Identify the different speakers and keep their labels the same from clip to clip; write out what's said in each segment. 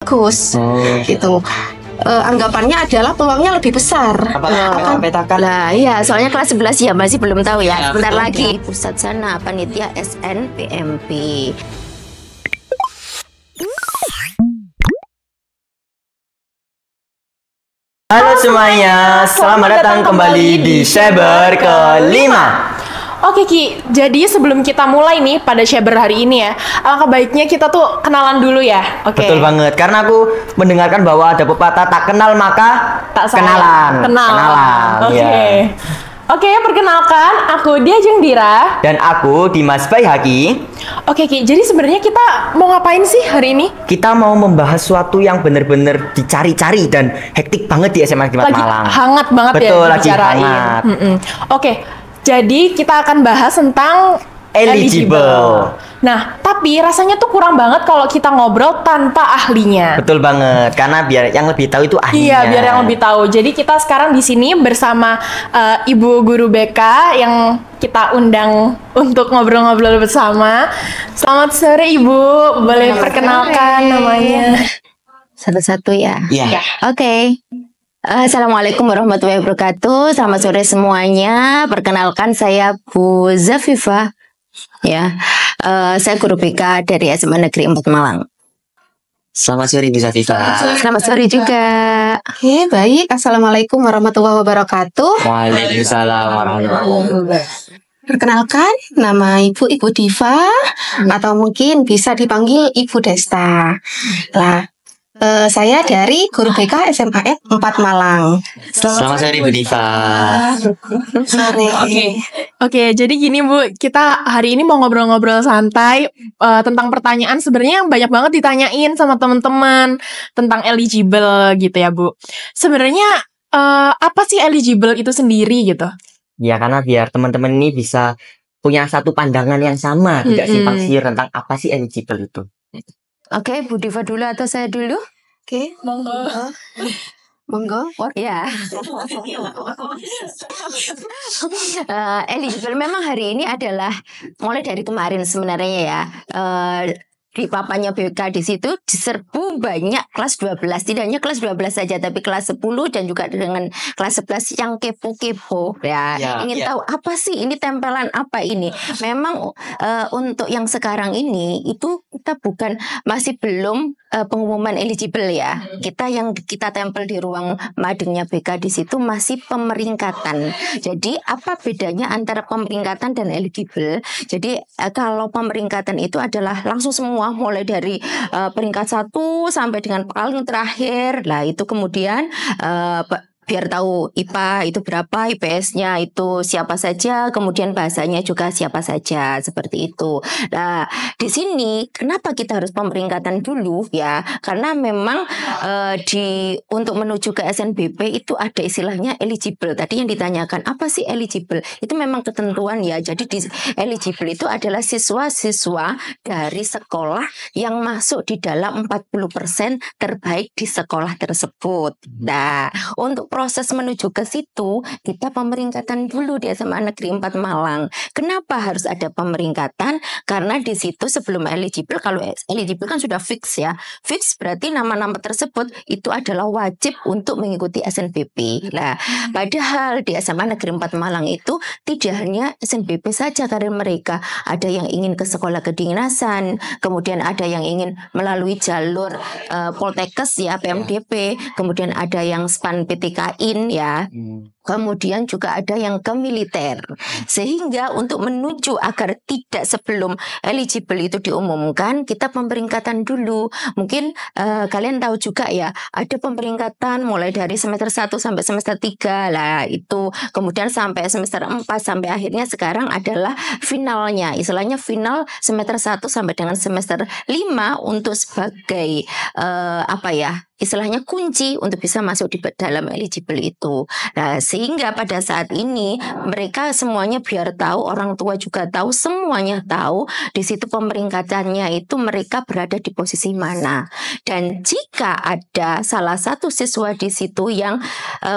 Speaker 1: bagus. Gitu. Anggapannya adalah peluangnya lebih besar.
Speaker 2: Apakah petakan?
Speaker 3: Lah iya, soalnya kelas 11 ya masih belum tahu ya. Sebentar lagi. Pusat Sana Panitia SNPMP.
Speaker 2: Halo semuanya, selamat datang kembali di Shaber kelima.
Speaker 4: Oke Ki, jadi sebelum kita mulai nih pada Shaber hari ini ya, alangkah baiknya kita tuh kenalan dulu ya. Oke.
Speaker 2: Betul banget, karena aku mendengarkan bahwa ada pepatah tak kenal maka
Speaker 4: Tak sayang.
Speaker 2: kenalan.
Speaker 4: Kenalan. Oke.
Speaker 2: Ya.
Speaker 4: Oke, perkenalkan aku Diajeng Dira.
Speaker 2: Dan aku Dimas Baihaki.
Speaker 4: Oke Ki, jadi sebenarnya kita mau ngapain sih hari ini?
Speaker 2: Kita mau membahas suatu yang bener-bener dicari-cari dan hektik banget di SMA Negeri 4
Speaker 4: Lagi
Speaker 2: Malang.
Speaker 4: hangat banget
Speaker 2: Betul,
Speaker 4: ya
Speaker 2: lagi
Speaker 4: dibicarain.
Speaker 2: hangat.
Speaker 4: Oke, jadi kita akan bahas tentang
Speaker 2: Eligible.
Speaker 4: Nah, tapi rasanya tuh kurang banget kalau kita ngobrol tanpa ahlinya.
Speaker 2: Betul banget, karena biar yang lebih tahu itu ahlinya.
Speaker 4: Iya, biar yang lebih tahu. Jadi kita sekarang di sini bersama Ibu Guru BK yang kita undang untuk ngobrol-ngobrol bersama. Selamat sore Ibu, boleh perkenalkan namanya?
Speaker 3: Satu-satu ya.
Speaker 2: Iya.
Speaker 3: Oke. Assalamualaikum warahmatullahi wabarakatuh. Selamat sore semuanya. Perkenalkan saya Bu Zafifah. Ya, saya guru BK dari SMA Negeri 4 Malang.
Speaker 2: Selamat sore Bu Zafifah.
Speaker 3: Selamat sore juga.
Speaker 1: Oke, baik. Assalamualaikum warahmatullahi wabarakatuh.
Speaker 2: Waalaikumsalam warahmatullahi wabarakatuh.
Speaker 1: Perkenalkan, nama Ibu Diva, atau mungkin bisa dipanggil Ibu Desta. Lah, saya dari guru BK SMA 4 Malang.
Speaker 2: Selamat sore Bu Diva.
Speaker 1: Sore.
Speaker 4: Oke, jadi gini Bu, kita hari ini mau ngobrol-ngobrol santai tentang pertanyaan sebenarnya yang banyak banget ditanyain sama teman-teman tentang eligible gitu ya Bu. Sebenarnya apa sih eligible itu sendiri gitu?
Speaker 2: Ya, karena biar teman-teman ini bisa punya satu pandangan yang sama, tidak simpang siur tentang apa sih eligible itu.
Speaker 3: Oke, Bu Diva dulu atau saya dulu?
Speaker 1: Oke, monggo. Monggo.
Speaker 3: Ya. Eligible memang hari ini adalah mulai dari kemarin sebenarnya ya. Di papanya BK di situ diserbu banyak kelas 12, tidak hanya kelas 12 saja tapi kelas 10 dan juga dengan kelas 11 yang kepo-kepo ya, ingin tahu apa sih ini, tempelan apa ini. Memang untuk yang sekarang ini itu kita masih belum pengumuman eligible ya. Kita yang kita tempel di ruang madingnya BK di situ masih pemeringkatan. Jadi apa bedanya antara pemeringkatan dan eligible? Jadi kalau pemeringkatan itu adalah langsung semua mulai dari peringkat 1 sampai dengan paling terakhir. Lah itu kemudian biar tahu IPA itu berapa, IPS-nya itu siapa saja, kemudian bahasanya juga siapa saja, seperti itu. Nah, di sini kenapa kita harus pemeringkatan dulu ya? Karena memang untuk menuju ke SNBP itu ada istilahnya eligible. Tadi yang ditanyakan apa sih eligible? Itu memang ketentuan ya. Jadi eligible itu adalah siswa-siswa dari sekolah yang masuk di dalam 40% terbaik di sekolah tersebut. Nah, untuk proses menuju ke situ kita pemeringkatan dulu di SMA Negeri 4 Malang. Kenapa harus ada pemeringkatan? Karena di situ sebelum eligible, kalau eligible kan sudah fix ya. Fix berarti nama-nama tersebut itu adalah wajib untuk mengikuti SNBP. Nah, padahal di SMA Negeri 4 Malang itu tidak hanya SNBP saja karir mereka. Ada yang ingin ke sekolah kedinasan, kemudian ada yang ingin melalui jalur Poltekkes ya, PMDP, kemudian ada yang SPAN PTKI ya. Kemudian juga ada yang ke militer. Sehingga untuk menuju agar tidak sebelum eligible itu diumumkan, kita pemeringkatan dulu. Mungkin kalian tahu juga ya, ada pemeringkatan mulai dari semester 1 sampai semester 3 lah itu. Kemudian sampai semester 4 sampai akhirnya sekarang adalah finalnya. Istilahnya final semester 1 sampai dengan semester 5 untuk sebagai istilahnya kunci untuk bisa masuk di dalam eligible itu. Nah, sehingga pada saat ini mereka semuanya biar tahu, orang tua juga tahu, semuanya tahu di situ pemeringkatannya itu mereka berada di posisi mana. Dan jika ada salah satu siswa di situ yang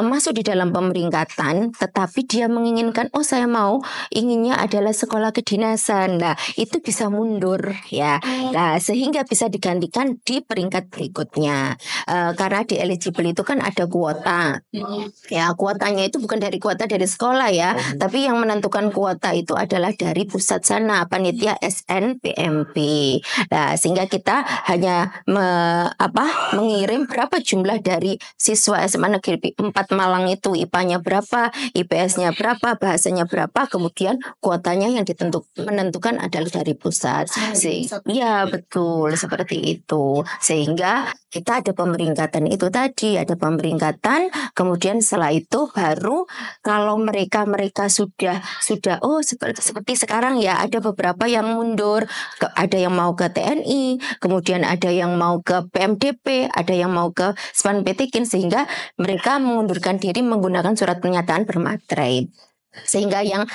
Speaker 3: masuk di dalam pemeringkatan, tetapi dia menginginkan, oh saya mau inginnya adalah sekolah kedinasan, nah itu bisa mundur ya. Nah sehingga bisa digantikan di peringkat berikutnya. Karena di eligible itu kan ada kuota. Ya, kuotanya itu bukan dari kuota dari sekolah ya, tapi yang menentukan kuota itu adalah dari pusat sana, panitia SNPMP. Nah, sehingga kita hanya mengirim berapa jumlah dari siswa SMA Negeri 4 Malang itu, IPA-nya berapa, IPS-nya berapa, bahasanya berapa, kemudian kuotanya yang menentukan adalah dari pusat. Ya, betul seperti itu. Sehingga kita ada pemeringkatan itu tadi, ada pemeringkatan, kemudian setelah itu baru kalau mereka sudah seperti sekarang ya, ada beberapa yang mundur, ada yang mau ke TNI, kemudian ada yang mau ke PMDP, ada yang mau ke Span Petikin, sehingga mereka mengundurkan diri menggunakan surat pernyataan bermaterai. Sehingga yang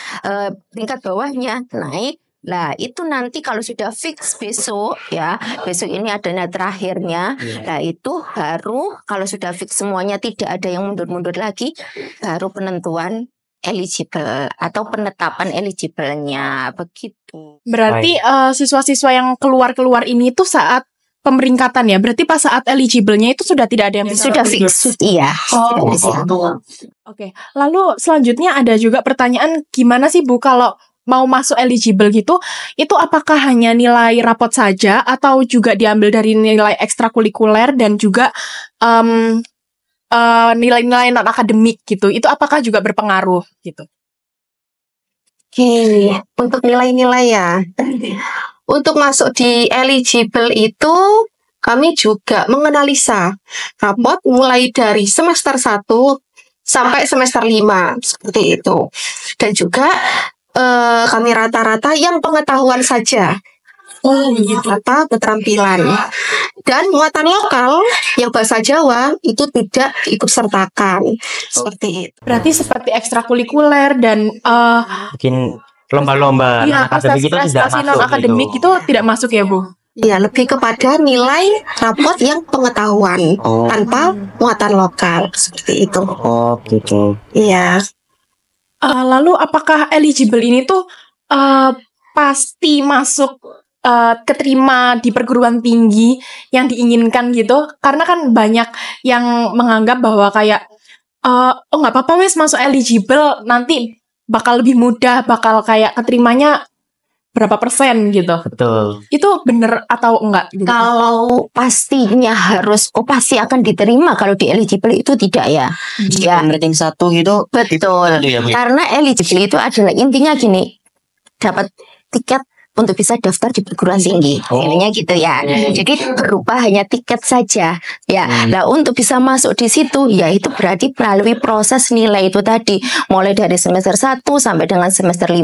Speaker 3: tingkat bawahnya naik. Nah itu nanti kalau sudah fix besok ya, besok ini adalah terakhirnya. Nah itu baru kalau sudah fix semuanya, tidak ada yang mundur-mundur lagi, baru penentuan eligible atau penetapan eligible-nya begitu.
Speaker 4: Berarti siswa-siswa yang keluar ini tuh saat pemeringkatan ya. Berarti pas saat eligible-nya itu sudah tidak ada yang bisa
Speaker 3: sudah fix. Iya.
Speaker 4: Oke. Lalu selanjutnya ada juga pertanyaan, gimana sih Bu kalau mau masuk eligible gitu, itu apakah hanya nilai rapot saja atau juga diambil dari nilai ekstrakurikuler dan juga nilai-nilai non akademik gitu? Itu apakah juga berpengaruh gitu?
Speaker 1: Oke, untuk nilai-nilai ya. Untuk masuk di eligible itu kami juga menganalisa rapot mulai dari semester 1 sampai semester 5 seperti itu. Dan juga kami rata-rata yang pengetahuan saja, rata keterampilan, dan muatan lokal yang bahasa Jawa itu tidak ikut sertakan seperti itu.
Speaker 4: Berarti seperti ekstrakurikuler dan
Speaker 2: Mungkin lomba-lomba akademik itu tidak masuk.
Speaker 4: Non akademik itu tidak masuk ya Bu?
Speaker 1: Ya, lebih kepada nilai rapot yang pengetahuan tanpa muatan lokal seperti itu.
Speaker 2: Oh gitu.
Speaker 1: Iya.
Speaker 4: Lalu apakah eligible ini tuh pasti masuk keterima di perguruan tinggi yang diinginkan gitu? Karena kan banyak yang menganggap bahwa kayak nggak apa-apa wes masuk eligible, nanti bakal lebih mudah, bakal kayak keterimanya berapa persen gitu.
Speaker 2: Betul.
Speaker 4: Itu bener atau enggak gitu?
Speaker 3: Kalau pastinya harus pasti akan diterima kalau di eligible itu tidak ya. Ya.
Speaker 2: Rating 1 gitu.
Speaker 3: Betul. Karena eligible itu adalah intinya gini, dapat tiket untuk bisa daftar di perguruan tinggi. Intinya gitu ya. Jadi berupa hanya tiket saja. Ya. Nah, untuk bisa masuk di situ ya itu berarti melalui proses nilai itu tadi. Mulai dari semester 1 sampai dengan semester 5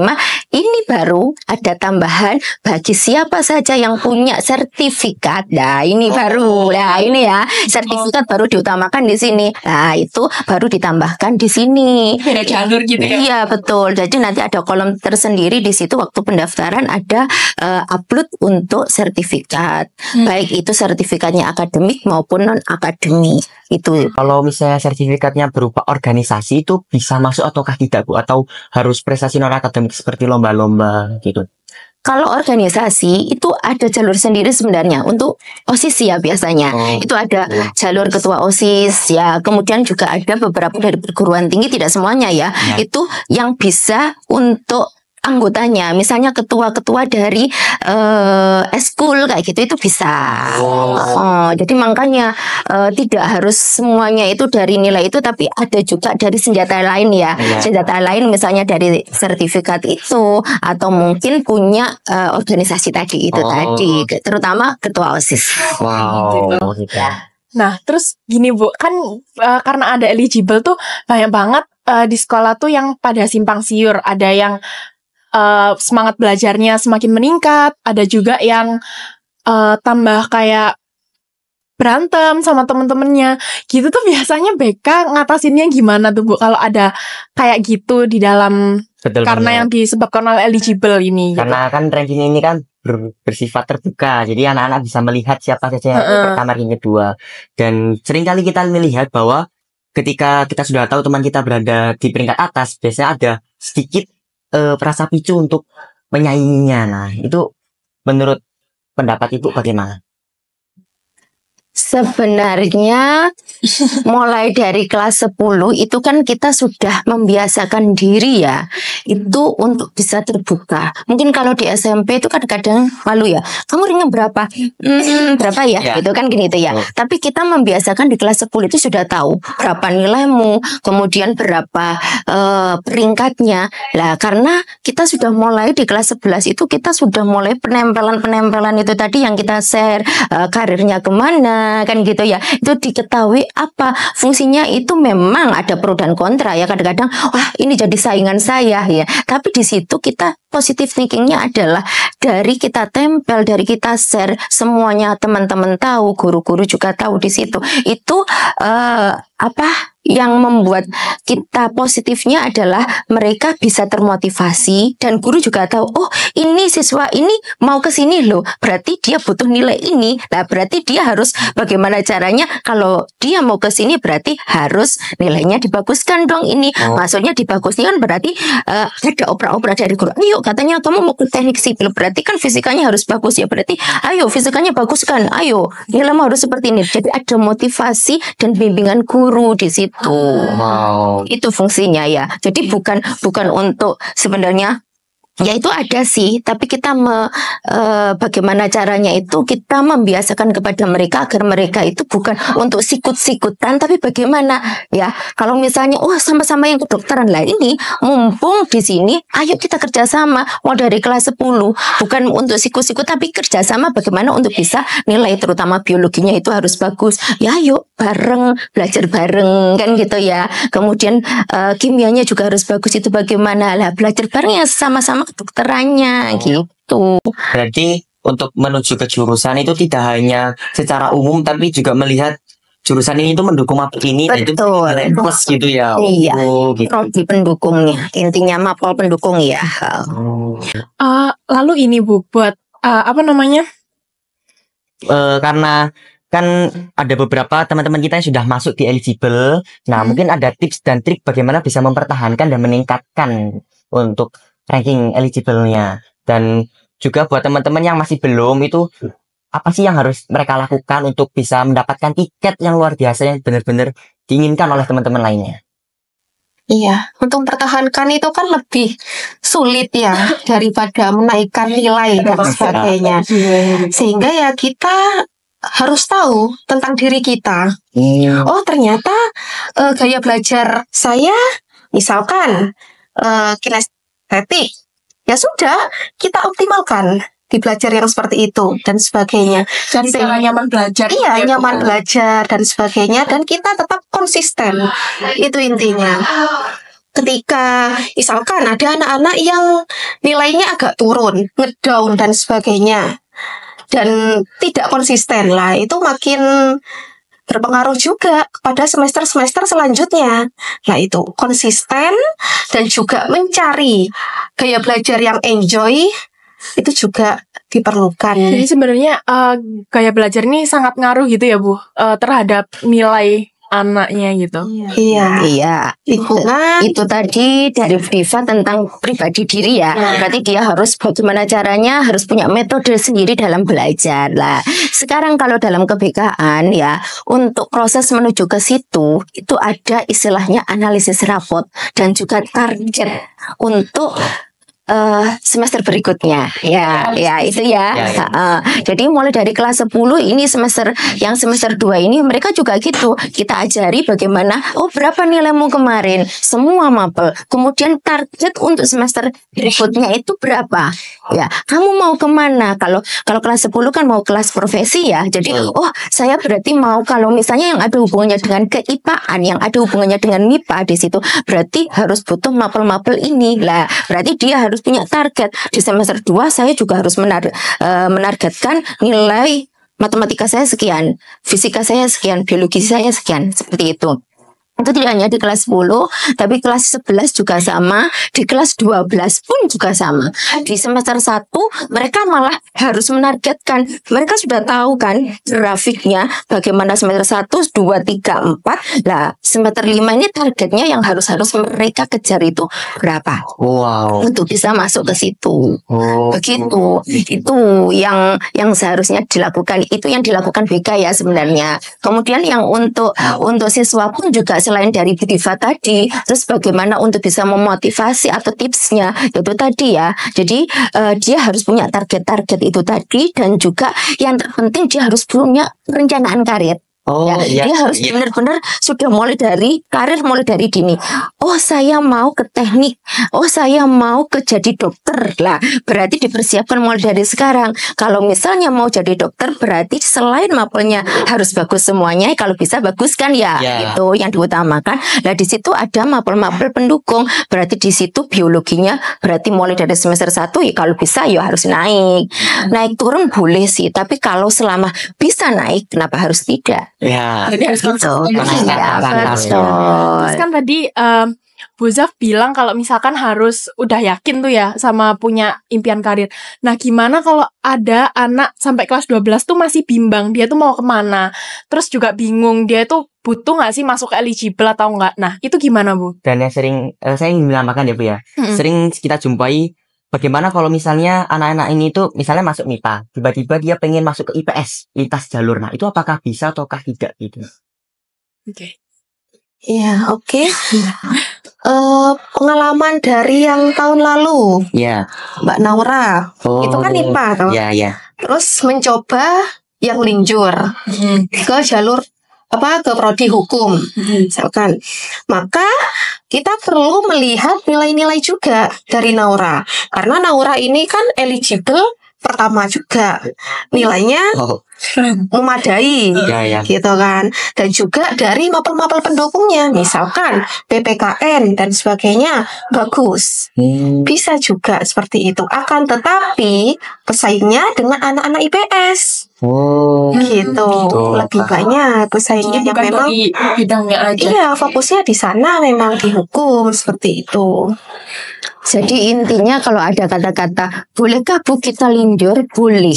Speaker 3: ini baru ada tambahan bagi siapa saja yang punya sertifikat. Nah, ini baru. Nah, ini ya, sertifikat baru diutamakan di sini. Nah, itu baru ditambahkan di sini.
Speaker 4: Beda jalur gitu ya.
Speaker 3: Iya, betul. Jadi nanti ada kolom tersendiri di situ waktu pendaftaran, ada upload untuk sertifikat, baik itu sertifikatnya akademik maupun non akademik itu.
Speaker 2: Kalau misalnya sertifikatnya berupa organisasi itu bisa masuk ataukah tidak Bu? Atau harus prestasi non akademik seperti lomba-lomba gitu?
Speaker 3: Kalau organisasi itu ada jalur sendiri sebenarnya untuk OSIS ya biasanya. Itu ada jalur ketua OSIS ya. Kemudian juga ada beberapa dari perguruan tinggi, tidak semuanya ya. Itu yang bisa untuk anggotanya, misalnya ketua-ketua dari eskul kayak gitu itu bisa. Jadi makanya tidak harus semuanya itu dari nilai itu, tapi ada juga dari senjata lain ya. Senjata lain misalnya dari sertifikat itu, atau mungkin punya organisasi tadi itu tadi, terutama ketua OSIS.
Speaker 2: Wow. Gitu.
Speaker 4: Nah, terus gini Bu, kan karena ada eligible tuh banyak banget di sekolah tuh yang pada simpang siur. Ada yang semangat belajarnya semakin meningkat, ada juga yang tambah kayak berantem sama temen-temennya gitu tuh, biasanya BK ngatasinnya gimana tuh Bu kalau ada kayak gitu di dalam,
Speaker 2: Betul
Speaker 4: karena
Speaker 2: banget.
Speaker 4: yang disebabkan oleh eligible ini gitu.
Speaker 2: Karena kan ranking ini kan bersifat terbuka, jadi anak-anak bisa melihat siapa saja yang pertama, ranking kedua. Dan seringkali kita melihat bahwa ketika kita sudah tahu teman kita berada di peringkat atas, biasanya ada sedikit perasa picu untuk menyainginya. Nah, itu menurut pendapat Ibu bagaimana?
Speaker 3: Sebenarnya mulai dari kelas 10 itu kan kita sudah membiasakan diri ya, itu untuk bisa terbuka. Mungkin kalau di SMP itu kadang-kadang malu ya, kamu ringnya berapa? Berapa ya?
Speaker 2: Ya.
Speaker 3: Gitu kan gini itu ya. Tapi kita membiasakan di kelas 10 itu sudah tahu berapa nilaimu, kemudian berapa peringkatnya. Lah karena kita sudah mulai di kelas 11 itu kita sudah mulai penempelan itu tadi yang kita share, karirnya kemana kan gitu ya, itu diketahui apa fungsinya. Itu memang ada pro dan kontra ya, kadang-kadang wah ini jadi saingan saya ya, tapi di situ kita positive thinkingnya adalah dari kita tempel, dari kita share, semuanya teman-teman tahu, guru-guru juga tahu di situ. Itu apa yang membuat kita positifnya adalah mereka bisa termotivasi dan guru juga tahu, oh ini siswa ini mau ke sini loh, berarti dia butuh nilai ini. Nah, berarti dia harus bagaimana caranya, kalau dia mau ke sini berarti harus nilainya dibaguskan dong ini. Maksudnya dibaguskan berarti ada opera-opera dari guru. Ayo katanya kamu mau ke teknik sipil, berarti kan fisikanya harus bagus ya, berarti ayo fisikanya baguskan, ayo nilaimu harus seperti ini. Jadi ada motivasi dan bimbingan guru di situ. Itu fungsinya ya. Jadi bukan untuk sebenarnya ya itu ada sih, tapi kita bagaimana caranya itu kita membiasakan kepada mereka agar mereka itu bukan untuk sikut-sikutan, tapi bagaimana ya kalau misalnya sama-sama yang kedokteran lah ini mumpung di sini, ayo kita kerjasama mau dari kelas 10, bukan untuk sikut-sikut tapi kerjasama bagaimana untuk bisa nilai terutama biologinya itu harus bagus ya, ayo bareng belajar bareng kan gitu ya. Kemudian kimianya juga harus bagus, itu bagaimana lah belajar bareng ya sama-sama kedokterannya gitu.
Speaker 2: Berarti untuk menuju ke jurusan itu tidak hanya secara umum tapi juga melihat jurusan ini itu mendukung apa ini, nah itu plus gitu ya.
Speaker 3: Iya,
Speaker 2: gitu.
Speaker 3: prodi pendukungnya, intinya mapol pendukung ya.
Speaker 4: Lalu ini Bu, buat apa namanya?
Speaker 2: Karena kan ada beberapa teman-teman kita yang sudah masuk di eligible. Nah, mungkin ada tips dan trik bagaimana bisa mempertahankan dan meningkatkan untuk ranking eligible-nya. Dan juga buat teman-teman yang masih belum, itu apa sih yang harus mereka lakukan untuk bisa mendapatkan tiket yang luar biasa yang benar-benar diinginkan oleh teman-teman lainnya?
Speaker 1: Iya, untuk mempertahankan itu kan lebih sulit ya daripada menaikkan nilai dan sebagainya. Sehingga ya kita harus tahu tentang diri kita. Oh ternyata gaya belajar saya misalkan kinestetik, ya sudah kita optimalkan di belajar yang seperti itu dan sebagainya.
Speaker 4: Cari cara nyaman belajar.
Speaker 1: Iya, nyaman belajar dan sebagainya, dan kita tetap konsisten. Itu intinya. Ketika misalkan ada anak-anak yang nilainya agak turun, ngedown dan sebagainya, dan tidak konsisten lah, itu makin berpengaruh juga kepada semester-semester selanjutnya. Nah itu konsisten dan juga mencari gaya belajar yang enjoy itu juga diperlukan.
Speaker 4: Jadi sebenarnya gaya belajar ini sangat ngaruh gitu ya Bu, terhadap nilai anaknya gitu.
Speaker 3: Iya.
Speaker 1: Lingkungan.
Speaker 3: Itu tadi dari Diva tentang pribadi diri ya. Berarti dia harus bagaimana caranya, harus punya metode sendiri dalam belajar lah. Sekarang kalau dalam keBK-an ya, untuk proses menuju ke situ itu ada istilahnya analisis rapot dan juga target untuk semester berikutnya ya itu ya. Jadi mulai dari kelas 10 ini semester 2 ini mereka juga gitu, kita ajari bagaimana berapa nilaimu kemarin semua mapel, kemudian target untuk semester berikutnya itu berapa ya, kamu mau kemana. Kalau kelas 10 kan mau kelas profesi ya, jadi saya berarti mau, kalau misalnya yang ada hubungannya dengan keIPA-an, yang ada hubungannya dengan MIPA di situ, berarti harus butuh mapel-mapel ini lah. Berarti dia harus punya target. Di semester 2 saya juga harus menargetkan nilai matematika saya sekian, fisika saya sekian, biologi saya sekian, seperti itu. Itu tidak hanya di kelas 10, tapi kelas 11 juga sama, di kelas 12 pun juga sama. Di semester 1 mereka malah harus menargetkan. Mereka sudah tahu kan grafiknya bagaimana semester 1, 2, 3, 4. Lah, semester 5 ini targetnya yang harus mereka kejar itu berapa?
Speaker 2: Wow.
Speaker 3: Untuk bisa masuk ke situ.
Speaker 2: Oh.
Speaker 3: Begitu. Itu yang seharusnya dilakukan. Itu yang dilakukan BK ya sebenarnya. Kemudian yang untuk siswa pun juga selain dari Bu Diva tadi, terus bagaimana untuk bisa memotivasi atau tipsnya itu tadi ya. Jadi dia harus punya target-target itu tadi, dan juga yang terpenting dia harus punya perencanaan karir.
Speaker 2: Oh,
Speaker 3: Ya, dia harus benar-benar sudah mulai dari karir, mulai dari dini. Oh, saya mau ke teknik. Oh, saya mau ke jadi dokter. Lah, berarti dipersiapkan mulai dari sekarang. Kalau misalnya mau jadi dokter, berarti selain mapelnya harus bagus semuanya. Kalau bisa bagus kan ya, itu yang diutamakan. Nah, di situ ada mapel-mapel pendukung. Berarti di situ biologinya berarti mulai dari semester 1 ya kalau bisa ya harus naik. Naik turun boleh sih, tapi kalau selama bisa naik, kenapa harus tidak?
Speaker 2: Ya.
Speaker 4: Jadi harus
Speaker 3: Gitu.
Speaker 2: Ya,
Speaker 3: Betul.
Speaker 4: Terus kan tadi Bu Zaf bilang kalau misalkan harus udah yakin tuh ya sama punya impian karir. Nah, gimana kalau ada anak sampai kelas 12 tuh masih bimbang, dia tuh mau kemana? Terus juga bingung, dia tuh butuh nggak sih masuk ke eligible atau enggak? Nah, itu gimana, Bu?
Speaker 2: Dan yang sering saya ingin menambahkan ya Bu ya. Sering kita jumpai bagaimana kalau misalnya anak-anak ini tuh misalnya masuk MIPA, tiba-tiba dia pengen masuk ke IPS, lintas jalur. Nah, itu apakah bisa ataukah tidak gitu?
Speaker 4: Oke.
Speaker 1: Iya, oke. Pengalaman dari yang tahun lalu,
Speaker 2: Iya.
Speaker 1: Mbak Naura, itu kan IPA toh.
Speaker 2: Iya.
Speaker 1: Terus mencoba yang linjur ke jalur ke prodi hukum, misalkan. Maka kita perlu melihat nilai-nilai juga dari Naura, karena Naura ini kan eligible pertama juga, nilainya memadai, gitu kan. Dan juga dari mapel-mapel pendukungnya, misalkan PPKN dan sebagainya bagus, bisa juga seperti itu. Akan tetapi pesaingnya dengan anak-anak IPS. Gitu. Lebih banyak pesaingnya yang memang
Speaker 4: bidangnya aja.
Speaker 1: Iya, fokusnya di sana memang di hukum seperti itu.
Speaker 3: Jadi intinya kalau ada kata-kata bolehkah Bu kita linjur, boleh.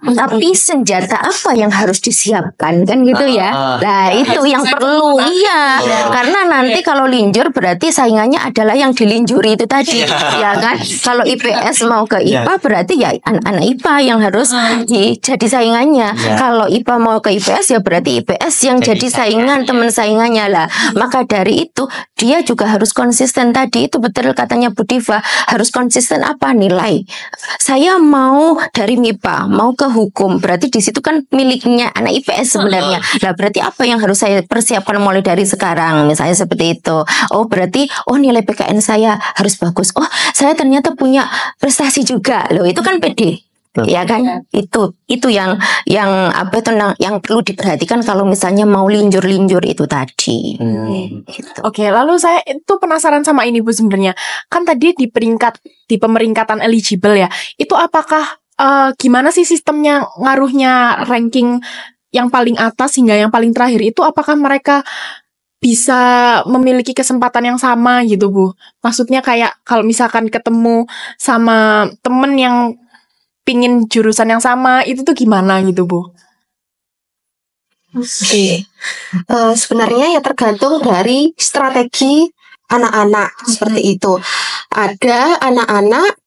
Speaker 3: Tapi senjata apa yang harus disiapkan kan gitu ya. Nah itu yang perlu. Iya. Karena nanti kalau linjur berarti saingannya adalah yang dilinjuri itu tadi. Ya kan. Kalau IPS mau ke IPA berarti ya anak-anak IPA yang harus jadi saingannya. Kalau IPA mau ke IPS ya berarti IPS yang jadi saingan teman saingannya lah. Maka dari itu dia juga harus konsisten tadi. Itu betul katanya Bu Diva. Harus konsisten apa nilai. Saya mau dari MIPA mau ke hukum, berarti di situ kan miliknya anak IPS sebenarnya. Lah berarti apa yang harus saya persiapkan mulai dari sekarang, misalnya seperti itu. Oh berarti nilai PKN saya harus bagus. Oh saya ternyata punya prestasi juga, loh itu kan pede. Ya kan, itu yang perlu diperhatikan kalau misalnya mau linjur-linjur itu tadi. Gitu.
Speaker 4: Oke, lalu saya itu penasaran sama ini Bu sebenarnya. Kan tadi di pemeringkatan eligible ya, itu apakah gimana sih sistemnya ngaruhnya ranking yang paling atas hingga yang paling terakhir itu, apakah mereka bisa memiliki kesempatan yang sama gitu Bu? Maksudnya kayak kalau misalkan ketemu sama temen yang pingin jurusan yang sama, itu tuh gimana gitu Bu?
Speaker 1: Oke. Sebenarnya ya tergantung dari strategi anak-anak seperti itu. Ada anak-anak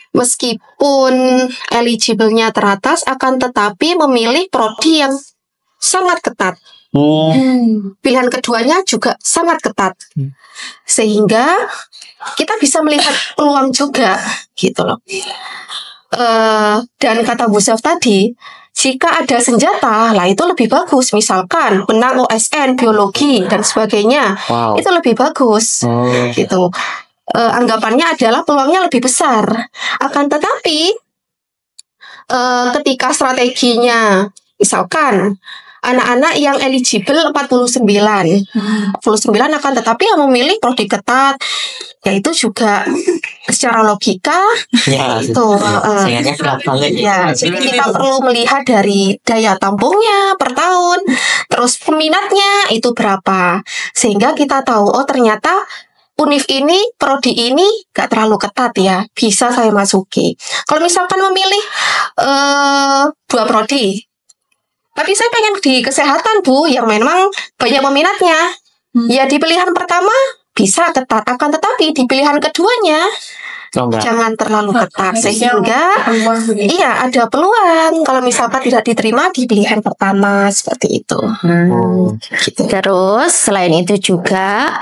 Speaker 1: meskipun eligible-nya teratas akan tetapi memilih prodi yang sangat ketat. Pilihan keduanya juga sangat ketat. Sehingga kita bisa melihat peluang juga gitu loh. Dan kata Bu Zaf tadi, jika ada senjata, lah itu lebih bagus. Misalkan menang OSN, biologi dan sebagainya, itu lebih bagus. Gitu. Anggapannya adalah peluangnya lebih besar. Akan tetapi ketika strateginya, misalkan anak-anak yang eligible 49 akan tetapi yang memilih prodi ketat, yaitu juga secara logika
Speaker 2: Ya,
Speaker 1: itu
Speaker 2: seingatnya berat banget.
Speaker 1: ya, jadi kita perlu melihat dari daya tampungnya per tahun, terus peminatnya itu berapa, sehingga kita tahu oh ternyata univ ini, prodi ini gak terlalu ketat ya, bisa saya masuki. Kalau misalkan memilih 2 prodi, tapi saya pengen di kesehatan Bu, yang memang banyak peminatnya, ya di pilihan pertama bisa ketat, akan tetapi di pilihan keduanya
Speaker 2: Oh, enggak.
Speaker 1: jangan terlalu ketat, sehingga iya ada peluang kalau misalkan tidak diterima di pilihan pertama seperti itu. Gitu.
Speaker 3: Terus selain itu juga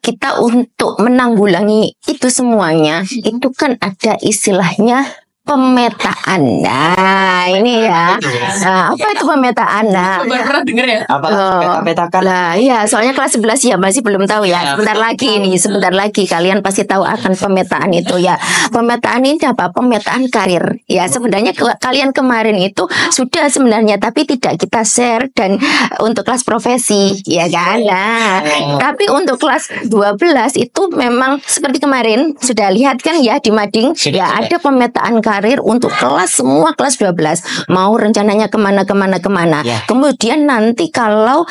Speaker 3: kita untuk menanggulangi itu semuanya itu kan ada istilahnya pemetaan. Nah, ini ya. Nah, apa itu pemetaan? Nah,
Speaker 4: Baru pernah denger ya?
Speaker 2: Apa peta-petakan?
Speaker 3: lah, iya, soalnya kelas 11 ya masih belum tahu ya. Sebentar lagi kalian pasti tahu akan pemetaan itu ya. Pemetaan ini apa? Pemetaan karir. Ya, sebenarnya kalian kemarin itu sudah sebenarnya, tapi tidak kita share dan untuk kelas profesi, ya kan? Nah, tapi untuk kelas 12 itu memang seperti kemarin sudah lihat kan ya di Mading, ya ada pemetaan karir untuk semua kelas 12. Mau rencananya kemana.
Speaker 2: Ya.
Speaker 3: Kemudian nanti kalau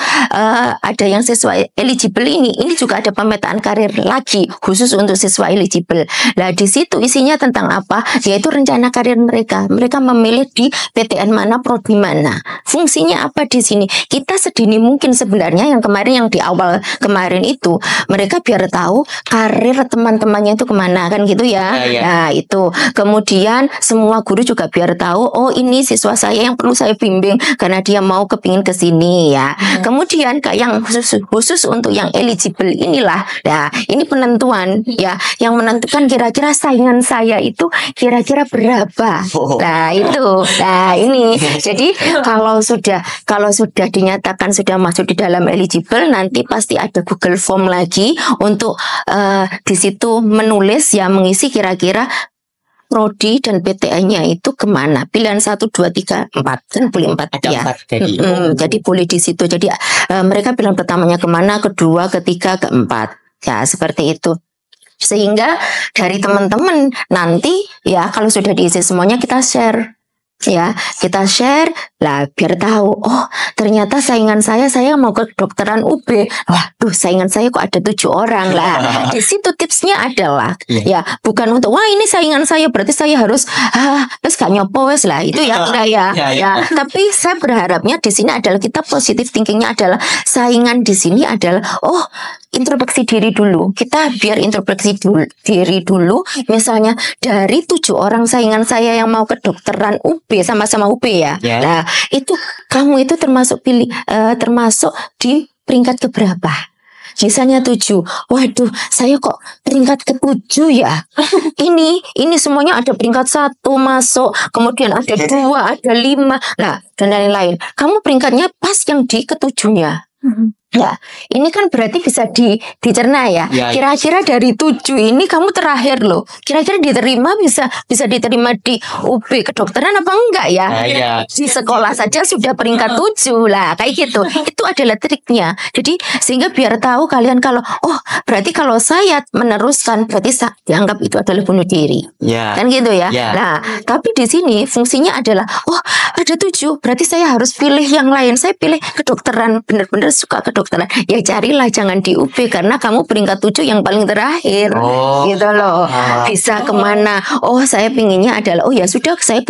Speaker 3: ada yang sesuai eligible ini juga ada pemetaan karir lagi khusus untuk siswa eligible. Nah, di situ isinya tentang apa? Yaitu rencana karir mereka. Mereka memilih di PTN mana, prodi mana. Fungsinya apa di sini? Kita sedini mungkin sebenarnya yang kemarin yang di awal kemarin itu mereka biar tahu karir teman-temannya itu kemana kan gitu ya.
Speaker 2: Ya.
Speaker 3: Nah, itu. Kemudian semua guru juga biar tahu oh ini siswa saya yang perlu saya bimbing karena dia mau kepingin ke sini ya. Kemudian kayak yang khusus untuk yang eligible inilah. Nah, ini penentuan ya, yang menentukan kira-kira saingan saya itu kira-kira berapa. Nah, itu. Nah, ini. Jadi kalau sudah dinyatakan sudah masuk di dalam eligible, nanti pasti ada Google Form lagi untuk di situ menulis ya, mengisi kira-kira prodi dan PTN-nya itu kemana? Pilihan 1, 2, 3, 4 kan boleh 4
Speaker 2: Ada
Speaker 3: ya.
Speaker 2: 4 jadi.
Speaker 3: Jadi boleh di situ. Jadi mereka pilihan pertamanya kemana, kedua, ketiga, keempat. Ya seperti itu. Sehingga dari teman-teman nanti ya kalau sudah diisi semuanya kita share. Ya, kita share lah biar tahu oh ternyata saingan saya mau ke kedokteran UB. Waduh, saingan saya kok ada 7 orang lah. Di situ tipsnya adalah ya bukan untuk wah ini saingan saya berarti saya harus terus gak nyopo wes lah itu ya udah ya. Tapi saya berharapnya di sini adalah kita positif thinkingnya adalah saingan di sini adalah oh introspeksi diri dulu. Kita biar introspeksi diri dulu. Misalnya dari 7 orang saingan saya yang mau ke kedokteran UB sama-sama UB ya. Nah, itu kamu itu termasuk termasuk di peringkat keberapa? Misalnya 7. Waduh, saya kok peringkat ke-7 ya. Ini semuanya ada peringkat 1 masuk, kemudian ada 2, ada 5. Nah, dan lain-lain. Kamu peringkatnya pas yang di ke-7-nya. Ya, ini kan berarti bisa dicerna ya. Kira-kira dari 7 ini kamu terakhir loh. Kira-kira diterima bisa diterima di UB kedokteran apa enggak ya? Di sekolah saja sudah peringkat 7 lah, kayak gitu. Itu adalah triknya. Jadi sehingga biar tahu kalian kalau oh berarti kalau saya meneruskan berarti dianggap itu adalah bunuh diri. Kan gitu ya. Nah, tapi di sini fungsinya adalah oh ada 7 berarti saya harus pilih yang lain. Saya pilih kedokteran, benar-benar suka kedokteran. Ya carilah jangan di UB karena kamu peringkat 7 yang paling terakhir. Gitu loh. Bisa kemana? Oh saya pinginnya adalah oh ya sudah saya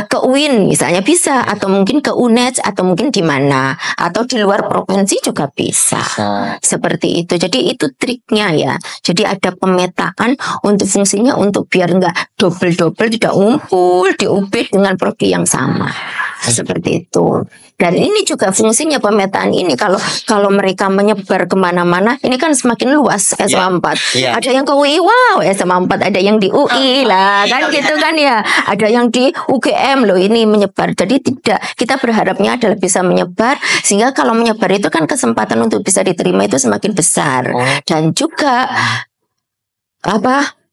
Speaker 3: ke UIN misalnya bisa, atau mungkin ke UNED, atau mungkin di mana, atau di luar provinsi juga bisa. Seperti itu. Jadi itu triknya ya. Jadi ada pemetaan untuk fungsinya untuk biar enggak double-double tidak ngumpul di UB dengan prodi yang sama. Seperti itu. Dan ini juga fungsinya pemetaan ini kalau mereka menyebar kemana-mana, ini kan semakin luas SMA 4. Ada yang ke UI, wow SMA 4, ada yang di UI lah, kan gitu kan ya. Ada yang di UGM loh, ini menyebar. Jadi tidak, kita berharapnya adalah bisa menyebar, sehingga kalau menyebar itu kan kesempatan untuk bisa diterima itu semakin besar. Dan juga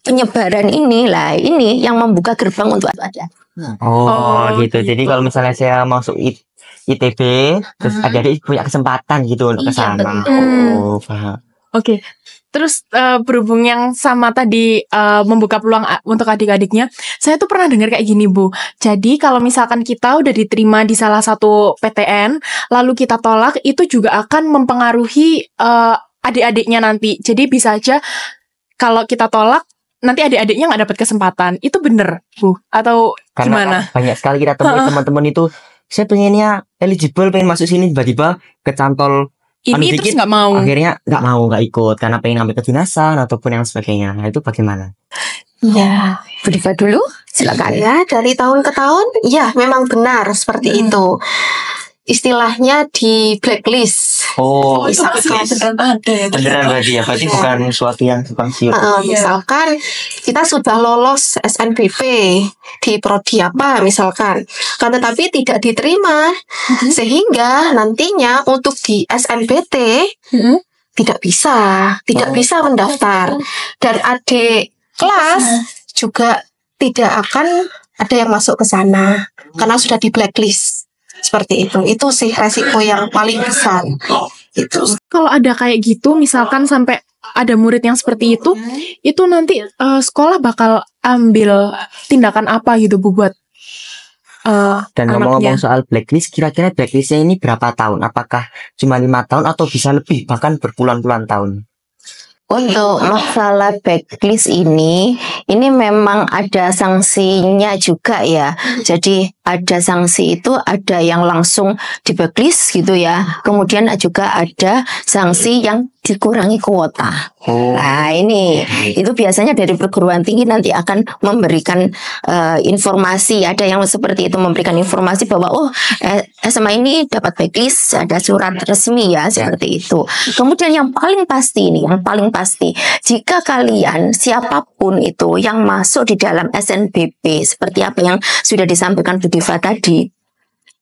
Speaker 3: penyebaran inilah ini yang membuka gerbang untuk ada.
Speaker 2: Gitu. Jadi kalau misalnya saya masuk ITB, terus adik-adik punya kesempatan gitu untuk ke sana.
Speaker 4: Oke. Terus berhubung yang sama tadi membuka peluang untuk adik-adiknya, saya tuh pernah dengar kayak gini Bu. Jadi kalau misalkan kita udah diterima di salah satu PTN, lalu kita tolak, itu juga akan mempengaruhi adik-adiknya nanti. Jadi bisa aja kalau kita tolak, nanti adik-adiknya nggak dapat kesempatan. Itu bener Bu? Atau
Speaker 2: Karena
Speaker 4: gimana?
Speaker 2: banyak sekali kita temui teman-teman itu, saya pengennya eligible, pengen masuk sini, tiba-tiba kecantol
Speaker 4: Ini terus nggak mau.
Speaker 2: akhirnya nggak ikut karena pengen ambil kedinasan ataupun yang sebagainya. Nah itu bagaimana?
Speaker 3: Ya, Bu Diva dulu, silakan.
Speaker 1: Ya, dari tahun ke tahun, ya memang benar seperti itu. Istilahnya di blacklist.
Speaker 2: Oh,
Speaker 1: Misalkan,
Speaker 2: beneran berarti ya, berarti bukan sesuatu yang simpang siur.
Speaker 1: misalkan kita sudah lolos SNBP di prodi apa misalkan, kan tetapi tidak diterima, sehingga nantinya untuk di SNBT tidak bisa mendaftar, dan adik kelas juga tidak akan ada yang masuk ke sana karena sudah di blacklist. Seperti itu sih resiko yang paling besar. Itu.
Speaker 4: Kalau ada kayak gitu, misalkan sampai ada murid yang seperti itu nanti sekolah bakal ambil tindakan apa gitu Bu buat
Speaker 2: Dan ngomong-ngomong soal blacklist, kira-kira blacklistnya ini berapa tahun? Apakah cuma 5 tahun atau bisa lebih, bahkan berpuluhan-puluhan tahun?
Speaker 3: Untuk masalah blacklist ini memang ada sanksinya juga ya. Jadi ada sanksi itu, ada yang langsung di blacklist gitu ya. Kemudian juga ada sanksi yang dikurangi kuota. Nah ini itu biasanya dari perguruan tinggi nanti akan memberikan informasi. Ada yang seperti itu, memberikan informasi bahwa SMA ini dapat blacklist, ada surat resmi ya, seperti itu. Kemudian yang paling pasti jika kalian siapapun itu yang masuk di dalam SNBP seperti apa yang sudah disampaikan Bu Diva tadi,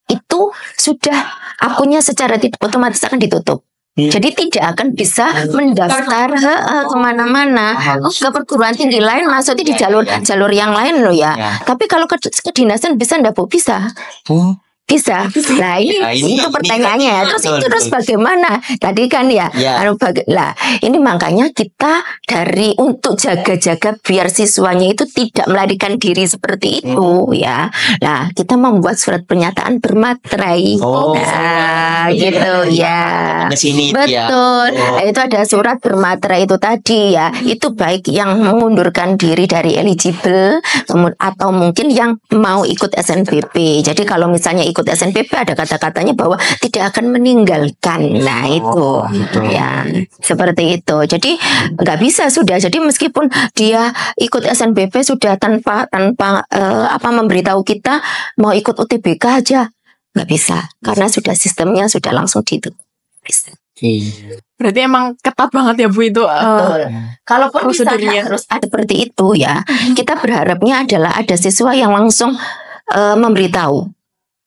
Speaker 3: itu sudah akunnya secara otomatis akan ditutup. Jadi tidak akan bisa mendaftar kemana-mana, ke perguruan tinggi lain, maksudnya di jalur yang lain loh ya. Tapi kalau kedinasan bisa enggak Bu? Bisa. Bisa. Nah ini itu pertanyaannya. Terus bagaimana? Tadi kan ya. Lah ini makanya kita untuk jaga-jaga biar siswanya itu tidak melarikan diri seperti itu ya. Nah kita membuat surat pernyataan bermaterai. Nah gitu ya. Betul. Itu ada surat bermaterai itu tadi ya. Itu baik yang mengundurkan diri dari eligible atau mungkin yang mau ikut SNBP. Jadi kalau misalnya ikut SNBP ada kata-katanya bahwa tidak akan meninggalkan. Nah itu ya seperti itu. Jadi nggak bisa sudah. Jadi meskipun dia ikut SNBP sudah tanpa memberitahu kita mau ikut UTBK aja nggak bisa karena sudah sistemnya sudah langsung gitu. Bisa.
Speaker 4: Berarti emang ketat banget ya Bu itu.
Speaker 3: Kalaupun
Speaker 4: prosedurnya
Speaker 3: harus ada seperti itu ya. Kita berharapnya adalah ada siswa yang langsung memberitahu.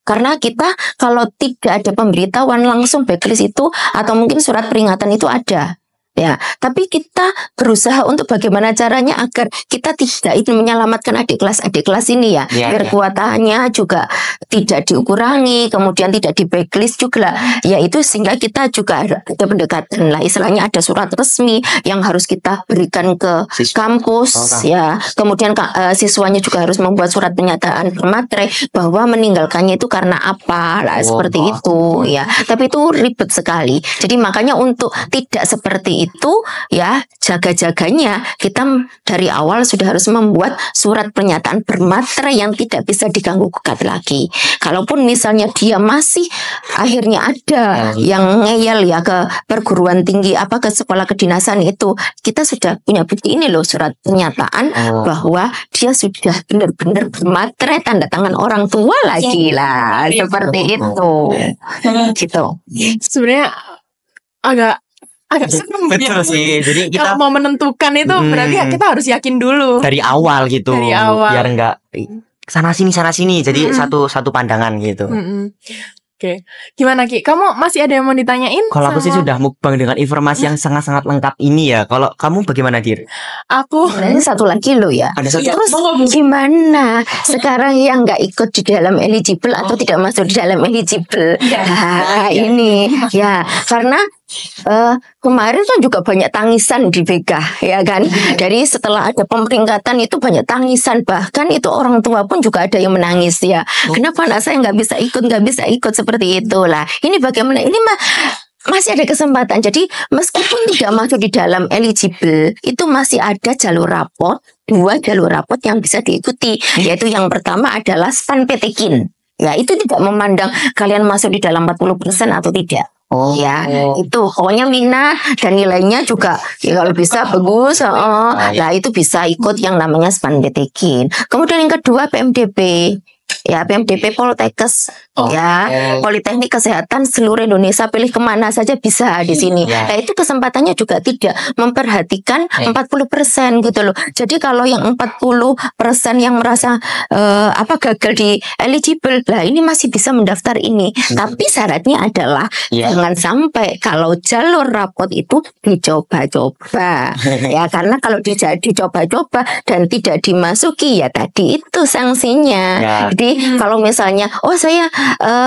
Speaker 3: Karena kita kalau tidak ada pemberitahuan langsung blacklist itu atau mungkin surat peringatan itu ada. Ya, tapi kita berusaha untuk bagaimana caranya agar kita tidak itu menyelamatkan adik kelas ini ya, biar kuotanya juga tidak dikurangi, kemudian tidak di blacklist juga, yaitu sehingga kita juga ada pendekatan lah, istilahnya ada surat resmi yang harus kita berikan ke kampus ya, kemudian siswanya juga harus membuat surat pernyataan bermaterai bahwa meninggalkannya itu karena apa lah, seperti itu ya, tapi itu ribet sekali. Jadi makanya untuk tidak seperti itu ya, jaga-jaganya kita dari awal sudah harus membuat surat pernyataan bermaterai yang tidak bisa diganggu gugat lagi. Kalaupun misalnya dia masih akhirnya ada yang ngeyel ya ke perguruan tinggi ke sekolah kedinasan itu, kita sudah punya bukti ini loh, surat pernyataan bahwa dia sudah benar-benar bermaterai, tanda tangan orang tua lagi lah, seperti itu. Gitu.
Speaker 4: Sebenarnya agak serem.
Speaker 2: Betul sih. Jadi kita
Speaker 4: kalau mau menentukan itu berarti kita harus yakin dulu
Speaker 2: dari awal gitu.
Speaker 4: Dari awal.
Speaker 2: Biar enggak sana sini. Jadi satu pandangan gitu.
Speaker 4: Oke. Gimana Ki? Kamu masih ada yang mau ditanyain?
Speaker 2: Kalau aku sih sudah mukbang dengan informasi yang sangat-sangat lengkap ini ya. Kalau kamu bagaimana, Dir?
Speaker 4: Aku
Speaker 3: ini satu lagi loh ya.
Speaker 2: Ada satu.
Speaker 3: Terus gimana sekarang yang nggak ikut di dalam eligible atau tidak masuk di dalam eligible? Ini ya karena Kemarin kan juga banyak tangisan di BK, ya kan? Dari setelah ada pemeringkatan itu banyak tangisan, bahkan itu orang tua pun juga ada yang menangis ya. Kenapa anak saya nggak bisa ikut seperti itulah. Ini bagaimana? Ini masih ada kesempatan. Jadi meskipun tidak masuk di dalam eligible, itu masih ada jalur rapot, 2 jalur rapot yang bisa diikuti. Yaitu yang pertama adalah SPAN PTKIN. Ya, itu tidak memandang kalian masuk di dalam 40% atau tidak. Ya, itu pokoknya minat dan nilainya juga ya kalau bisa bagus. Nah, itu bisa ikut yang namanya SPAN PTKIN. Kemudian yang kedua PMDP. Ya, PMDP Poltekkes, ya, Politeknik Kesehatan seluruh Indonesia, pilih kemana saja bisa di sini. Nah, itu kesempatannya juga tidak memperhatikan 40% gitu loh. Jadi kalau yang 40% yang merasa gagal di eligible, lah ini masih bisa mendaftar ini. Tapi syaratnya adalah jangan sampai kalau jalur rapot itu dicoba-coba. Ya, karena kalau dicoba-coba dan tidak dimasuki, ya tadi itu sanksinya. Jadi kalau misalnya, saya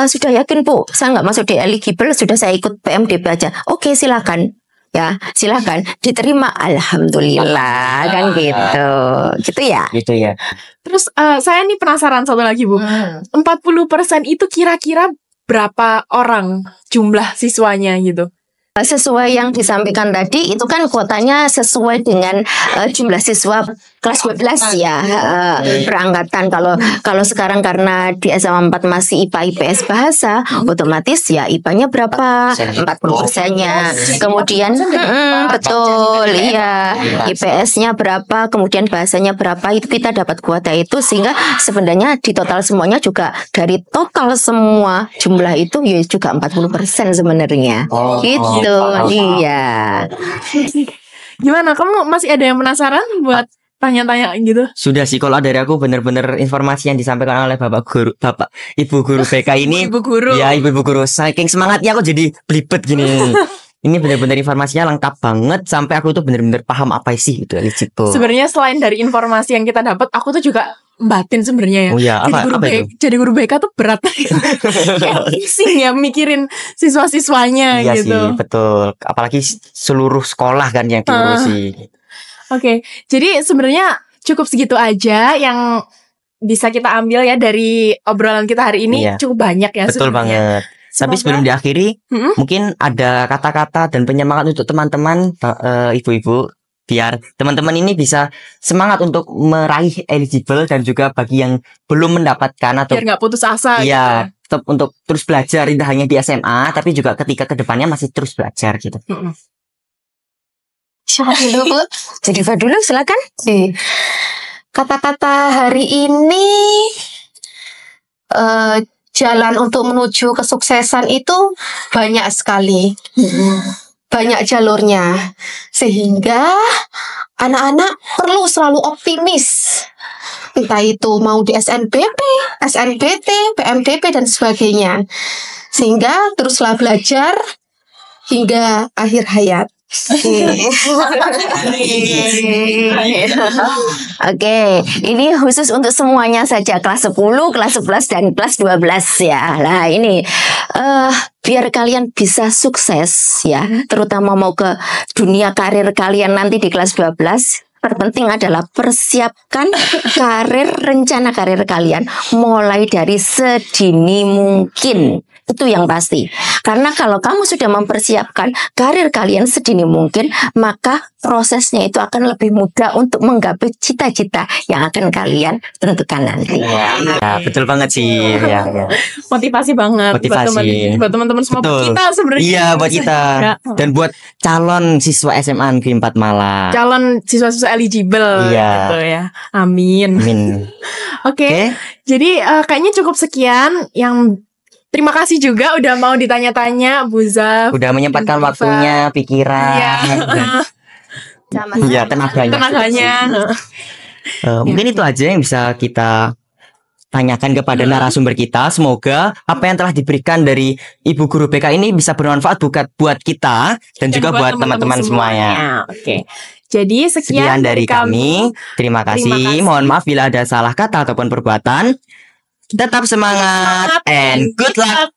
Speaker 3: sudah yakin Bu, saya nggak masuk di eligible, sudah saya ikut PMDP aja. Oke, silakan. Ya, silakan diterima, alhamdulillah, kan gitu. Gitu ya.
Speaker 2: Gitu ya.
Speaker 4: Terus saya nih penasaran satu lagi Bu. 40% itu kira-kira berapa orang jumlah siswanya gitu?
Speaker 3: Sesuai yang disampaikan tadi, itu kan kuotanya sesuai dengan jumlah siswa kelas 12 ya, perangkatan. Kalau sekarang karena di SMA 4 masih IPA IPS bahasa, otomatis ya IPA-nya berapa? 40%-nya. Kemudian betul, iya, IPS-nya berapa, kemudian bahasanya berapa, itu kita dapat kuota itu, sehingga sebenarnya di total semuanya juga dari total semua jumlah itu ya juga 40% sebenarnya. Gitu. Iya.
Speaker 4: Gimana? Kamu masih ada yang penasaran buat tanya-tanya gitu?
Speaker 2: Sudah sih, kalau dari aku bener-bener informasi yang disampaikan oleh Ibu Guru BK ini.
Speaker 4: Ibu Guru.
Speaker 2: Ya, Ibu Guru. Saking semangatnya aku jadi belibet gini. Ini benar-benar informasinya lengkap banget sampai aku tuh benar-benar paham apa sih itu eligible.
Speaker 4: Sebenarnya selain dari informasi yang kita dapat, aku tuh juga batin sebenarnya ya.
Speaker 2: Oh ya, apa itu?
Speaker 4: Jadi guru BK tuh berat. Kayak pusing ya mikirin siswa-siswanya
Speaker 2: iya
Speaker 4: gitu.
Speaker 2: Iya sih, betul. Apalagi seluruh sekolah kan yang diurusi.
Speaker 4: Oke, jadi sebenarnya cukup segitu aja yang bisa kita ambil ya dari obrolan kita hari ini.
Speaker 2: Iya.
Speaker 4: Cukup banyak ya.
Speaker 2: Betul banget. Tapi sebelum diakhiri, mungkin ada kata-kata dan penyemangat untuk teman-teman, ibu-ibu, biar teman-teman ini bisa semangat untuk meraih eligible, dan juga bagi yang belum mendapatkan atau
Speaker 4: biar nggak putus asa.
Speaker 2: Iya, gitu. Tetap untuk terus belajar, tidak hanya di SMA, tapi juga ketika kedepannya masih terus belajar gitu.
Speaker 1: Siapa dulu Bu?
Speaker 3: Jadi dulu silakan.
Speaker 1: Kata-kata hari ini, jalan untuk menuju kesuksesan itu banyak sekali. Banyak jalurnya. Sehingga anak-anak perlu selalu optimis. Entah itu mau di SNBP, SNBT, PMDP, dan sebagainya. Sehingga teruslah belajar hingga akhir hayat.
Speaker 3: Oke, ini khusus untuk semuanya saja, kelas 10, kelas 11 dan kelas 12 ya. Nah, ini biar kalian bisa sukses ya, terutama mau ke dunia karir kalian nanti di kelas 12. Terpenting adalah persiapkan rencana karir kalian mulai dari sedini mungkin. Itu yang pasti. Karena kalau kamu sudah mempersiapkan karir kalian sedini mungkin, maka prosesnya itu akan lebih mudah untuk menggapai cita-cita yang akan kalian tentukan nanti.
Speaker 2: Ya, betul banget sih. Ya.
Speaker 4: Motivasi banget.
Speaker 2: Motivasi.
Speaker 4: Buat teman-teman semua, buat kita sebenarnya.
Speaker 2: Iya, buat kita. Dan buat calon siswa SMA Negeri 4 Malang.
Speaker 4: Calon siswa-siswa eligible gitu ya. Amin. Oke. Jadi kayaknya cukup sekian yang. Terima kasih juga udah mau ditanya-tanya Bu Zaf.
Speaker 2: Udah menyempatkan waktunya, pikiran. Iya, tenaganya. Mungkin itu aja yang bisa kita tanyakan kepada narasumber kita. Semoga apa yang telah diberikan dari Ibu Guru BK ini bisa bermanfaat buat kita dan juga buat teman-teman semuanya.
Speaker 4: Oke. Jadi sekian
Speaker 2: dari kami. Terima kasih. Mohon maaf bila ada salah kata ataupun perbuatan. Tetap semangat and good luck.